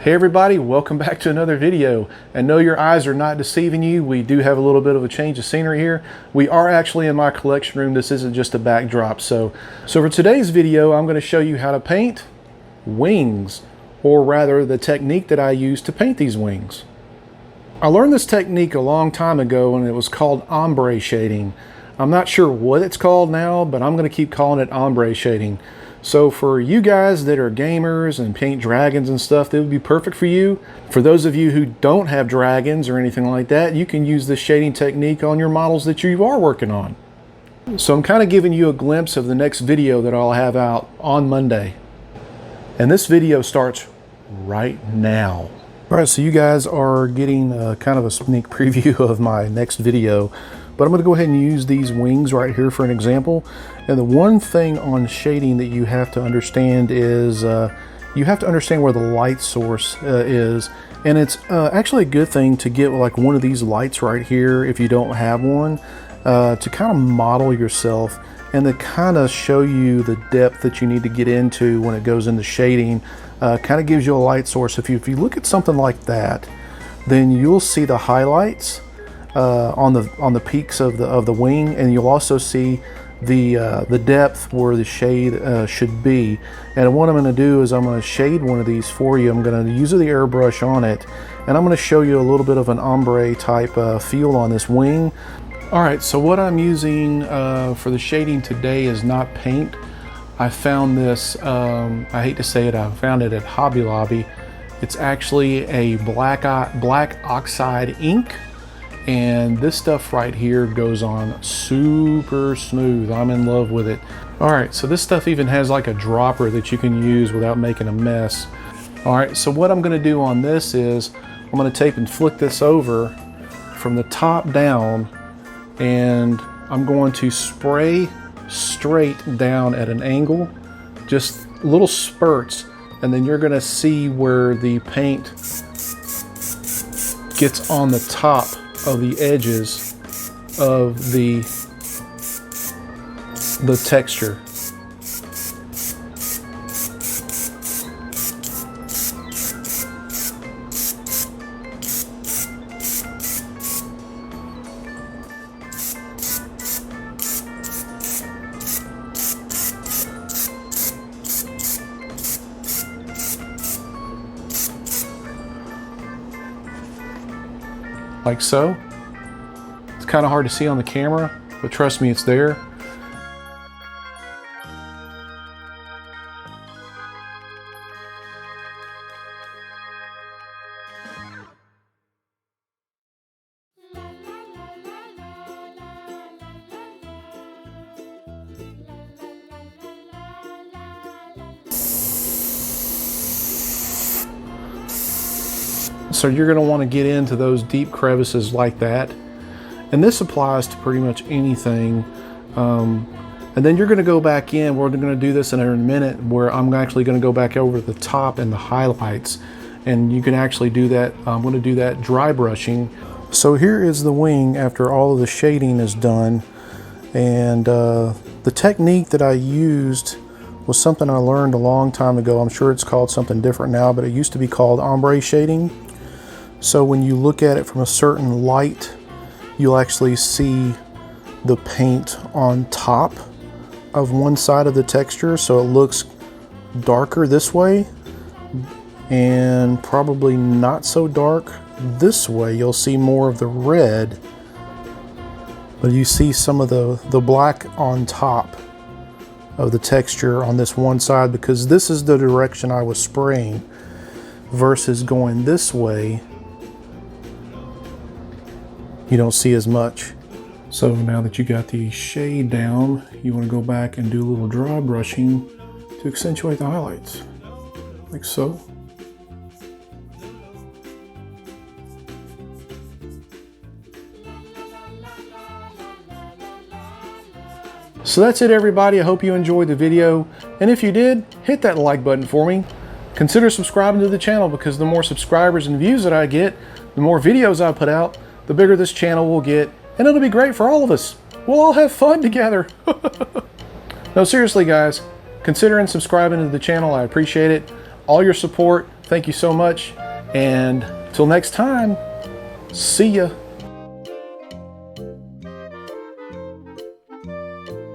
Hey everybody, welcome back to another video. And no, your eyes are not deceiving you. We do have a little bit of a change of scenery here. We are actually in my collection room. This isn't just a backdrop. So for today's video, I'm going to show you how to paint wings, or rather the technique that I use to paint these wings. I learned this technique a long time ago and it was called ombre shading. I'm not sure what it's called now, but I'm going to keep calling it ombre shading. So for you guys that are gamers and paint dragons and stuff, that would be perfect for you. For those of you who don't have dragons or anything like that, you can use this shading technique on your models that you are working on. So I'm kind of giving you a glimpse of the next video that I'll have out on Monday. And this video starts right now. All right, so you guys are getting kind of a sneak preview of my next video. But I'm going to go ahead and use these wings right here for an example. And the one thing on shading that you have to understand is you have to understand where the light source is. And it's actually a good thing to get like one of these lights right here if you don't have one, to kind of model yourself and to kind of show you the depth that you need to get into when it goes into shading. Kind of gives you a light source. If you look at something like that, then you'll see the highlights on the peaks of the wing, and you'll also see the depth where the shade should be. And what I'm going to do is I'm going to shade one of these for you. I'm going to use the airbrush on it, and I'm going to show you a little bit of an ombre type feel on this wing. All right, so what I'm using for the shading today is not paint. I found this, I hate to say it, I found it at Hobby Lobby. It's actually a black oxide ink. And this stuff right here goes on super smooth. I'm in love with it. All right, so this stuff even has like a dropper that you can use without making a mess. All right, so what I'm gonna do on this is I'm gonna tape and flick this over from the top down, and I'm going to spray straight down at an angle, just little spurts, and then you're gonna see where the paint gets on the top of the edges of the texture. Like so. It's kind of hard to see on the camera, but trust me, it's there. So you're going to want to get into those deep crevices like that. And this applies to pretty much anything. And then you're going to go back in. We're going to do this in a minute, where I'm actually going to go back over the top and the highlights. And you can actually do that. I'm going to do that dry brushing. So here is the wing after all of the shading is done. And the technique that I used was something I learned a long time ago. I'm sure it's called something different now, but it used to be called ombre shading. So when you look at it from a certain light, you'll actually see the paint on top of one side of the texture. So it looks darker this way and probably not so dark this way. You'll see more of the red, but you see some of the black on top of the texture on this one side, because this is the direction I was spraying versus going this way. You don't see as much. So now that you got the shade down, you want to go back and do a little dry brushing to accentuate the highlights, like so. So that's it, everybody. I hope you enjoyed the video. And if you did, hit that like button for me. Consider subscribing to the channel, because the more subscribers and views that I get, the more videos I put out, the bigger this channel will get, and it'll be great for all of us. We'll all have fun together. No, seriously guys, considering subscribing to the channel, I appreciate it. All your support Thank you so much. And till next time, see ya.